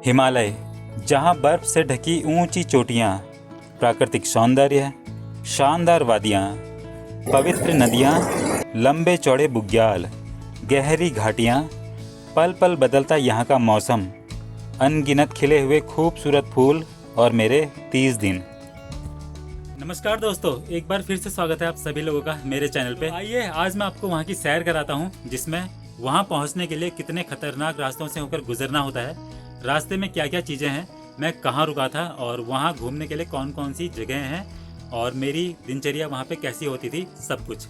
हिमालय, जहाँ बर्फ से ढकी ऊंची चोटियाँ, प्राकृतिक सौंदर्य, शानदार वादियाँ, पवित्र नदियाँ, लंबे चौड़े बुग्याल, गहरी घाटियाँ, पल पल बदलता यहाँ का मौसम, अनगिनत खिले हुए खूबसूरत फूल और मेरे 30 दिन। नमस्कार दोस्तों, एक बार फिर से स्वागत है आप सभी लोगों का मेरे चैनल पे। आइए आज मैं आपको वहाँ की सैर कराता हूँ, जिसमें वहाँ पहुँचने के लिए कितने खतरनाक रास्तों से होकर गुजरना होता है, रास्ते में क्या क्या चीज़ें हैं, मैं कहाँ रुका था और वहाँ घूमने के लिए कौन कौन सी जगह हैं और मेरी दिनचर्या वहाँ पे कैसी होती थी, सब कुछ।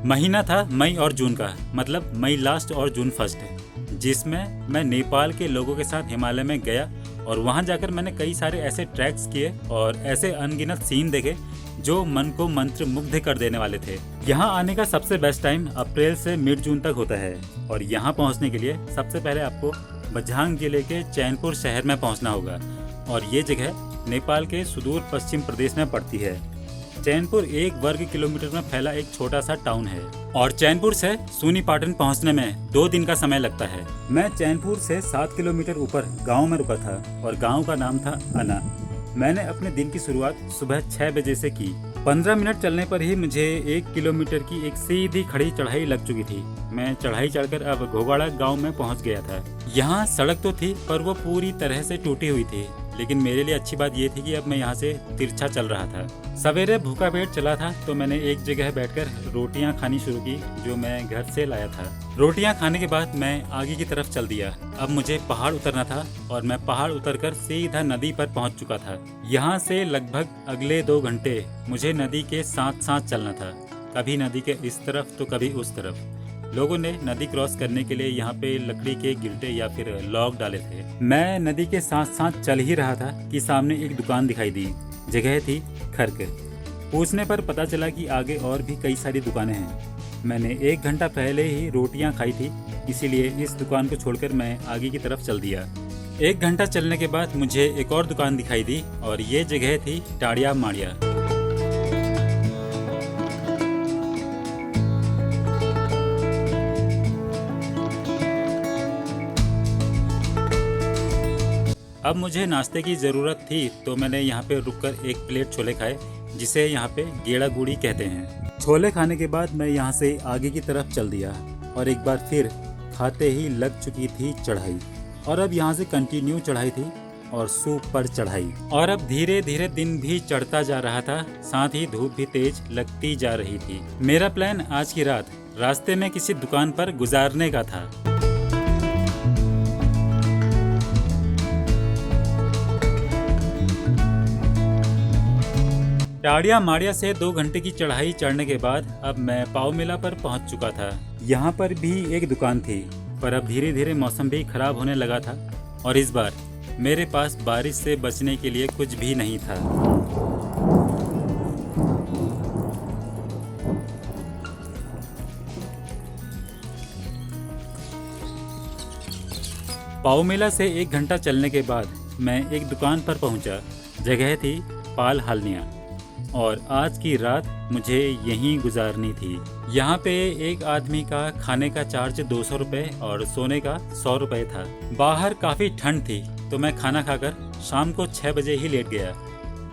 महीना था मई और जून का, मतलब मई लास्ट और जून फर्स्ट, जिसमें मैं नेपाल के लोगों के साथ हिमालय में गया और वहां जाकर मैंने कई सारे ऐसे ट्रैक्स किए और ऐसे अनगिनत सीन देखे जो मन को मंत्र मुग्ध कर देने वाले थे। यहाँ आने का सबसे बेस्ट टाइम अप्रैल से मिड जून तक होता है और यहाँ पहुँचने के लिए सबसे पहले आपको बझांग जिले के चैनपुर शहर में पहुँचना होगा और ये जगह नेपाल के सुदूर पश्चिम प्रदेश में पड़ती है। चैनपुर 1 वर्ग किलोमीटर में फैला एक छोटा सा टाउन है और चैनपुर से सूनीपाटन पहुंचने में 2 दिन का समय लगता है। मैं चैनपुर से 7 किलोमीटर ऊपर गांव में रुका था और गांव का नाम था अना। मैंने अपने दिन की शुरुआत सुबह 6 बजे से की। 15 मिनट चलने पर ही मुझे 1 किलोमीटर की एक सीधी खड़ी चढ़ाई लग चुकी थी। मैं चढ़ाई चढ़कर अब घोगाड़ा गाँव में पहुँच गया था। यहाँ सड़क तो थी पर वो पूरी तरह से टूटी हुई थी, लेकिन मेरे लिए अच्छी बात ये थी कि अब मैं यहाँ से तिरछा चल रहा था। सवेरे भूखा पेट चला था तो मैंने एक जगह बैठकर रोटियां खानी शुरू की जो मैं घर से लाया था। रोटियां खाने के बाद मैं आगे की तरफ चल दिया। अब मुझे पहाड़ उतरना था और मैं पहाड़ उतरकर सीधा नदी पर पहुंच चुका था। यहाँ से लगभग अगले 2 घंटे मुझे नदी के साथ साथ चलना था, कभी नदी के इस तरफ तो कभी उस तरफ। लोगों ने नदी क्रॉस करने के लिए यहाँ पे लकड़ी के गिल्टे या फिर लॉग डाले थे। मैं नदी के साथ साथ चल ही रहा था कि सामने एक दुकान दिखाई दी। जगह थी खर्क। पूछने पर पता चला कि आगे और भी कई सारी दुकानें हैं। मैंने 1 घंटा पहले ही रोटियां खाई थी, इसीलिए इस दुकान को छोड़कर मैं आगे की तरफ चल दिया। 1 घंटा चलने के बाद मुझे एक और दुकान दिखाई दी और ये जगह थी टाड़िया माड़िया। अब मुझे नाश्ते की ज़रूरत थी तो मैंने यहाँ पे रुककर 1 प्लेट छोले खाए, जिसे यहाँ पे गेड़ा गुड़ी कहते हैं। छोले खाने के बाद मैं यहाँ से आगे की तरफ चल दिया और एक बार फिर खाते ही लग चुकी थी चढ़ाई और अब यहाँ से कंटिन्यू चढ़ाई थी और सुपर चढ़ाई। और अब धीरे धीरे दिन भी चढ़ता जा रहा था, साथ ही धूप भी तेज लगती जा रही थी। मेरा प्लान आज की रात रास्ते में किसी दुकान पर गुजारने का था। टाड़िया माड़िया से 2 घंटे की चढ़ाई चढ़ने के बाद अब मैं पाव मेला पर पहुंच चुका था। यहाँ पर भी एक दुकान थी, पर अब धीरे धीरे मौसम भी खराब होने लगा था और इस बार मेरे पास बारिश से बचने के लिए कुछ भी नहीं था। पाव मेला से 1 घंटा चलने के बाद मैं एक दुकान पर पहुंचा। जगह थी पाल हालनिया और आज की रात मुझे यहीं गुजारनी थी। यहाँ पे एक आदमी का खाने का चार्ज 200 रुपये और सोने का 100 रुपये था। बाहर काफ़ी ठंड थी तो मैं खाना खाकर शाम को 6 बजे ही लेट गया,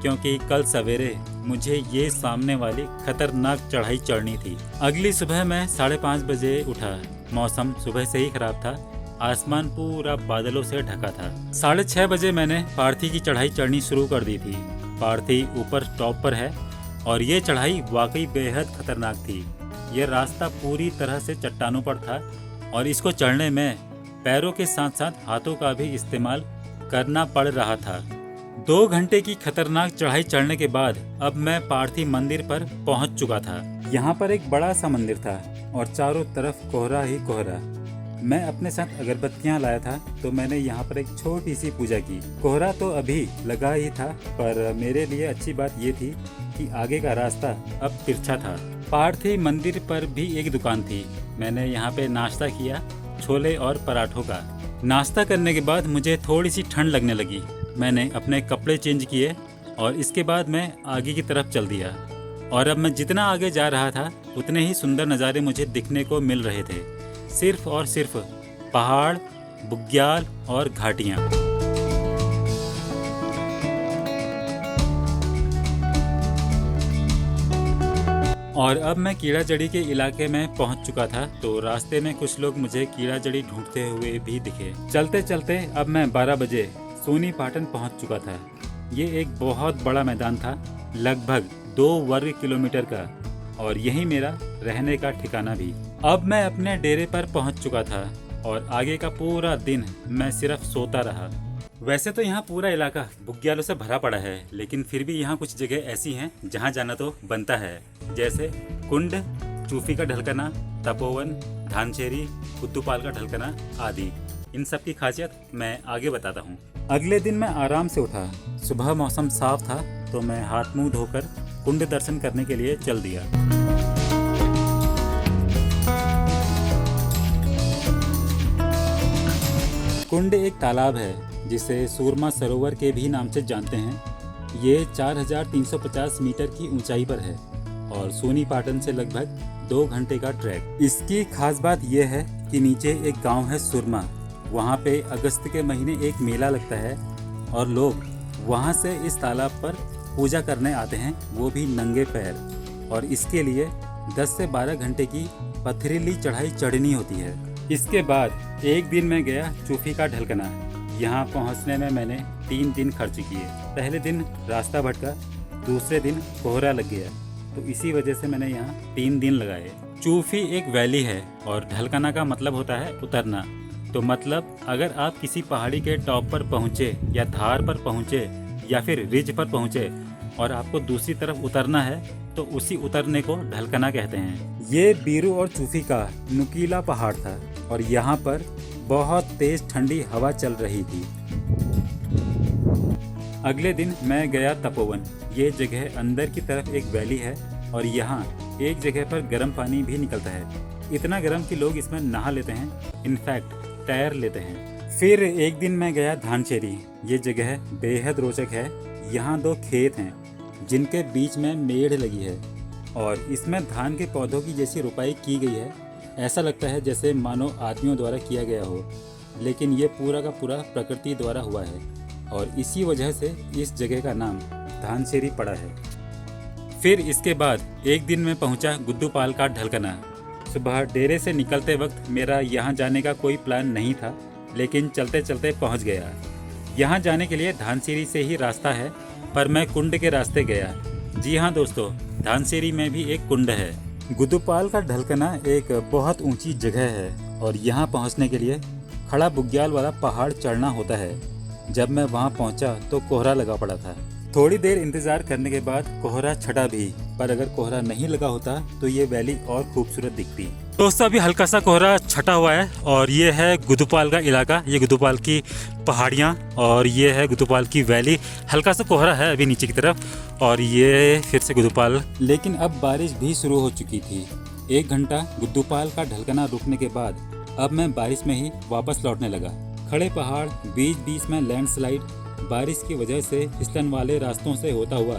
क्योंकि कल सवेरे मुझे ये सामने वाली खतरनाक चढ़ाई चढ़नी थी। अगली सुबह मैं 5:30 बजे उठा। मौसम सुबह से ही खराब था, आसमान पूरा बादलों से ढका था। 6:30 बजे मैंने पार्थी की चढ़ाई चढ़नी शुरू कर दी थी। पार्थी ऊपर टॉप पर है और ये चढ़ाई वाकई बेहद खतरनाक थी। यह रास्ता पूरी तरह से चट्टानों पर था और इसको चढ़ने में पैरों के साथ साथ हाथों का भी इस्तेमाल करना पड़ रहा था। 2 घंटे की खतरनाक चढ़ाई चढ़ने के बाद अब मैं पार्थी मंदिर पर पहुंच चुका था। यहाँ पर एक बड़ा सा मंदिर था और चारों तरफ कोहरा ही कोहरा। मैं अपने साथ अगरबत्तियां लाया था तो मैंने यहाँ पर एक छोटी सी पूजा की। कोहरा तो अभी लगा ही था, पर मेरे लिए अच्छी बात ये थी कि आगे का रास्ता अब तिरछा था। पार्थी मंदिर पर भी एक दुकान थी। मैंने यहाँ पे नाश्ता किया, छोले और पराठों का। नाश्ता करने के बाद मुझे थोड़ी सी ठंड लगने लगी। मैंने अपने कपड़े चेंज किए और इसके बाद मैं आगे की तरफ चल दिया। और अब मैं जितना आगे जा रहा था उतने ही सुंदर नज़ारे मुझे दिखने को मिल रहे थे। सिर्फ और सिर्फ पहाड़, बुग्याल और घाटियाँ। और अब मैं कीड़ा जड़ी के इलाके में पहुंच चुका था, तो रास्ते में कुछ लोग मुझे कीड़ा जड़ी ढूंढते हुए भी दिखे। चलते चलते अब मैं 12 बजे सोनी पाटन पहुंच चुका था। ये एक बहुत बड़ा मैदान था, लगभग 2 वर्ग किलोमीटर का, और यही मेरा रहने का ठिकाना भी। अब मैं अपने डेरे पर पहुंच चुका था और आगे का पूरा दिन मैं सिर्फ सोता रहा। वैसे तो यहाँ पूरा इलाका बुग्यालों से भरा पड़ा है, लेकिन फिर भी यहाँ कुछ जगह ऐसी हैं जहाँ जाना तो बनता है, जैसे कुंड, चूफी का ढलकना, तपोवन, धानचेरी, कुद्दूपाल का ढलकना आदि। इन सब की खासियत मैं आगे बताता हूँ। अगले दिन मैं आराम से उठा। सुबह मौसम साफ था, तो मैं हाथ मुंह धोकर कुंड दर्शन करने के लिए चल दिया। कुंड एक तालाब है जिसे सूरमा सरोवर के भी नाम से जानते हैं। ये 4350 मीटर की ऊंचाई पर है और सोनी पाटन से लगभग 2 घंटे का ट्रैक। इसकी खास बात यह है कि नीचे एक गांव है सुरमा। वहाँ पे अगस्त के महीने एक मेला लगता है और लोग वहाँ से इस तालाब पर पूजा करने आते हैं, वो भी नंगे पैर। और इसके लिए 10 से 12 घंटे की पथरीली चढ़ाई चढ़नी होती है। इसके बाद एक दिन मैं गया चूफी का ढलकना। यहाँ पहुँचने में मैंने 3 दिन खर्च किए। पहले दिन रास्ता भटका, दूसरे दिन कोहरा लग गया, तो इसी वजह से मैंने यहाँ 3 दिन लगाए। चूफी एक वैली है और ढलकना का मतलब होता है उतरना। तो मतलब अगर आप किसी पहाड़ी के टॉप पर पहुँचे या धार पर पहुँचे या फिर रिज पर पहुँचे और आपको दूसरी तरफ उतरना है, तो उसी उतरने को ढलकना कहते हैं। ये बीरू और चूफी का नुकीला पहाड़ था और यहाँ पर बहुत तेज ठंडी हवा चल रही थी। अगले दिन मैं गया तपोवन। ये जगह अंदर की तरफ एक वैली है और यहाँ एक जगह पर गर्म पानी भी निकलता है। इतना गर्म कि लोग इसमें नहा लेते हैं, इनफैक्ट तैर लेते हैं। फिर एक दिन मैं गया धानचेरी। ये जगह बेहद रोचक है। यहाँ 2 खेत हैं जिनके बीच में मेड़ लगी है और इसमें धान के पौधों की जैसी रुपाई की गई है। ऐसा लगता है जैसे मानो आदमियों द्वारा किया गया हो, लेकिन ये पूरा का पूरा प्रकृति द्वारा हुआ है और इसी वजह से इस जगह का नाम धानचेरी पड़ा है। फिर इसके बाद एक दिन मैं पहुंचा गुद्दूपाल का ढलकना। सुबह डेरे से निकलते वक्त मेरा यहाँ जाने का कोई प्लान नहीं था, लेकिन चलते चलते पहुँच गया। यहाँ जाने के लिए धानचेरी से ही रास्ता है, पर मैं कुंड के रास्ते गया। जी हाँ दोस्तों, धानचेरी में भी एक कुंड है। गुद्दूपाल का ढलकना एक बहुत ऊंची जगह है और यहाँ पहुँचने के लिए खड़ा बुग्याल वाला पहाड़ चढ़ना होता है। जब मैं वहाँ पहुँचा तो कोहरा लगा पड़ा था। थोड़ी देर इंतज़ार करने के बाद कोहरा छटा भी, पर अगर कोहरा नहीं लगा होता तो ये वैली और खूबसूरत दिखती। दोस्तों अभी हल्का सा कोहरा छटा हुआ है और ये है गुद्दूपाल का इलाका, ये गुद्दूपाल की पहाड़ियाँ और ये है गुद्दूपाल की वैली। हल्का सा कोहरा है अभी नीचे की तरफ और ये फिर से गुद्दूपाल। लेकिन अब बारिश भी शुरू हो चुकी थी। 1 घंटा गुद्दूपाल का ढलकना रुकने के बाद अब मैं बारिश में ही वापस लौटने लगा। खड़े पहाड़, बीच बीच में लैंडस्लाइड, बारिश की वजह से फिसलन वाले रास्तों से होता हुआ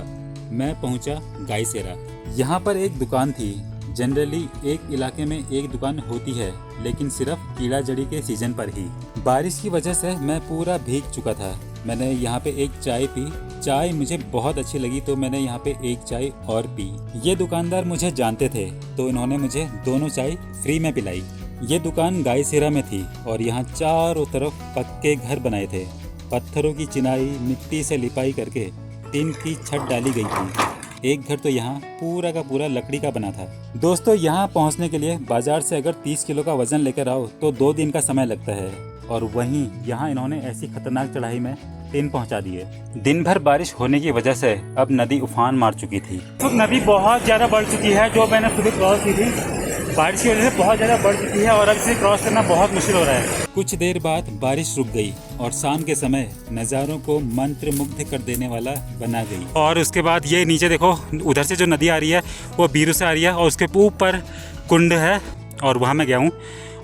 मैं पहुंचा गायसेरा। यहाँ पर एक दुकान थी। जनरली एक इलाके में एक दुकान होती है, लेकिन सिर्फ कीड़ा जड़ी के सीजन पर ही। बारिश की वजह से मैं पूरा भीग चुका था। मैंने यहाँ पे एक चाय पी। चाय मुझे बहुत अच्छी लगी तो मैंने यहाँ पे एक चाय और पी। ये दुकानदार मुझे जानते थे तो इन्होंने मुझे दोनों चाय फ्री में पिलाई। ये दुकान गायसेरा में थी और यहाँ चारों तरफ पक्के घर बनाए थे। पत्थरों की चिनाई, मिट्टी से लिपाई करके टीन की छत डाली गई थी। एक घर तो यहाँ पूरा का पूरा लकड़ी का बना था। दोस्तों यहाँ पहुँचने के लिए बाजार से अगर 30 किलो का वजन लेकर आओ तो 2 दिन का समय लगता है और वहीं यहाँ इन्होंने ऐसी खतरनाक चढ़ाई में 3 पहुँचा दिए। दिन भर बारिश होने की वजह से अब नदी उफान मार चुकी थी। तो नदी बहुत ज़्यादा बढ़ चुकी है। जो मैंने सुबह क्रॉस की थी, बारिश की वजह से बहुत ज़्यादा बढ़ चुकी है और अब इसे क्रॉस करना बहुत मुश्किल हो रहा है। कुछ देर बाद बारिश रुक गई और शाम के समय नज़ारों को मंत्र मुग्ध कर देने वाला बना गई। और उसके बाद ये नीचे देखो, उधर से जो नदी आ रही है वो बीरू से आ रही है और उसके ऊपर कुंड है और वहाँ मैं गया हूँ।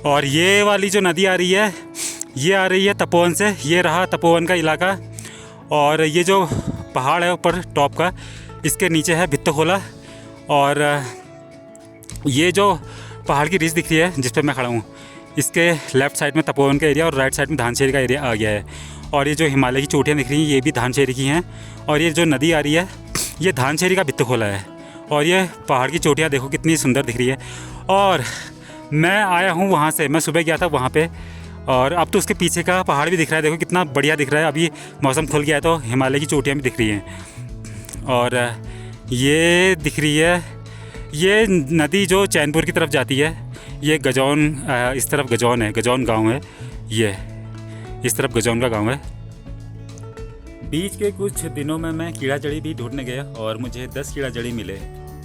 और ये वाली जो नदी आ रही है ये आ रही है तपोवन से। ये रहा तपोवन का इलाका और ये जो पहाड़ है ऊपर टॉप का, इसके नीचे है भित्तखोला और ये जो पहाड़ की रिज दिख रही है जिस पर मैं खड़ा हूँ, इसके लेफ़्ट साइड में तपोवन का एरिया और राइट साइड में धानचेरी का एरिया आ गया है। और ये जो हिमालय की चोटियाँ दिख रही हैं ये भी धानचेरी की हैं। और ये जो नदी आ रही है ये धानचेरी का भित्तखोला है। और ये पहाड़ की चोटियाँ देखो कितनी सुंदर दिख रही है। और मैं आया हूँ वहाँ से, मैं सुबह गया था वहाँ पे, और अब तो उसके पीछे का पहाड़ भी दिख रहा है। देखो कितना बढ़िया दिख रहा है। अभी मौसम खुल गया है तो हिमालय की चोटियाँ भी दिख रही हैं। और ये दिख रही है ये नदी जो चैनपुर की तरफ जाती है। ये गजौन, इस तरफ गजौन है, गजौन गांव है। ये इस तरफ गजौन का गांव है। बीच के कुछ दिनों में मैं कीड़ा जड़ी भी ढूंढने गया और मुझे 10 कीड़ा जड़ी मिले,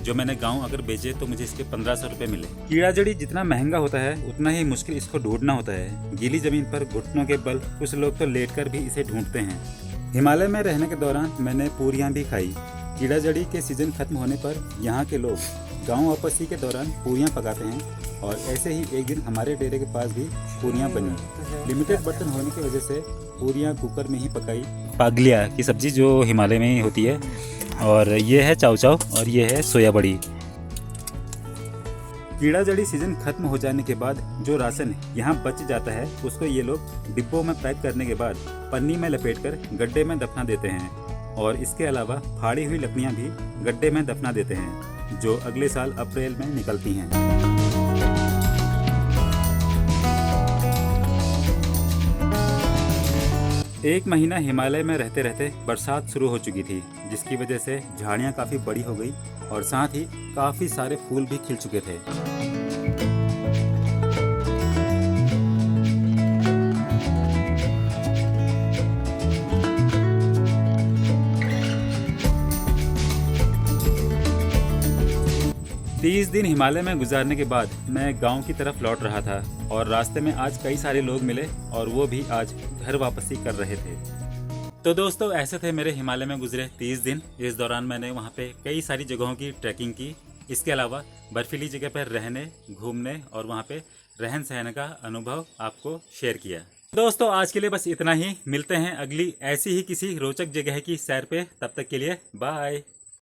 जो मैंने गांव अगर बेचे तो मुझे इसके 1500 रुपये मिले। कीड़ा जड़ी जितना महंगा होता है उतना ही मुश्किल इसको ढूंढना होता है। गीली जमीन पर घुटनों के बल कुछ लोग तो लेटकर भी इसे ढूंढते हैं। हिमालय में रहने के दौरान मैंने पूरियाँ भी खाई। कीड़ा जड़ी के सीजन खत्म होने पर यहाँ के लोग गांव वापसी के दौरान पूरियाँ पकाते हैं। और ऐसे ही एक दिन हमारे डेरे के पास भी पूरियाँ बनी। लिमिटेड बर्तन होने की वजह से पूरियाँ कुकर में ही पकाई। पागलिया की सब्ज़ी जो हिमालय में ही होती है। और ये है चाव चाव और ये है सोया बड़ी। कीड़ा जड़ी सीजन खत्म हो जाने के बाद जो राशन यहाँ बच जाता है उसको ये लोग डिब्बों में पैक करने के बाद पन्नी में लपेटकर गड्ढे में दफना देते हैं। और इसके अलावा फाड़ी हुई लकड़ियाँ भी गड्ढे में दफना देते हैं, जो अगले साल अप्रैल में निकलती हैं। एक महीना हिमालय में रहते रहते बरसात शुरू हो चुकी थी, जिसकी वजह से झाड़ियाँ काफ़ी बड़ी हो गई और साथ ही काफ़ी सारे फूल भी खिल चुके थे। 30 दिन हिमालय में गुजारने के बाद मैं गांव की तरफ लौट रहा था और रास्ते में आज कई सारे लोग मिले और वो भी आज घर वापसी कर रहे थे। तो दोस्तों ऐसे थे मेरे हिमालय में गुजरे 30 दिन। इस दौरान मैंने वहाँ पे कई सारी जगहों की ट्रैकिंग की। इसके अलावा बर्फीली जगह पर रहने, घूमने और वहाँ पे रहन सहन का अनुभव आपको शेयर किया। दोस्तों आज के लिए बस इतना ही। मिलते हैं अगली ऐसी ही किसी रोचक जगह की सैर पे। तब तक के लिए बाय।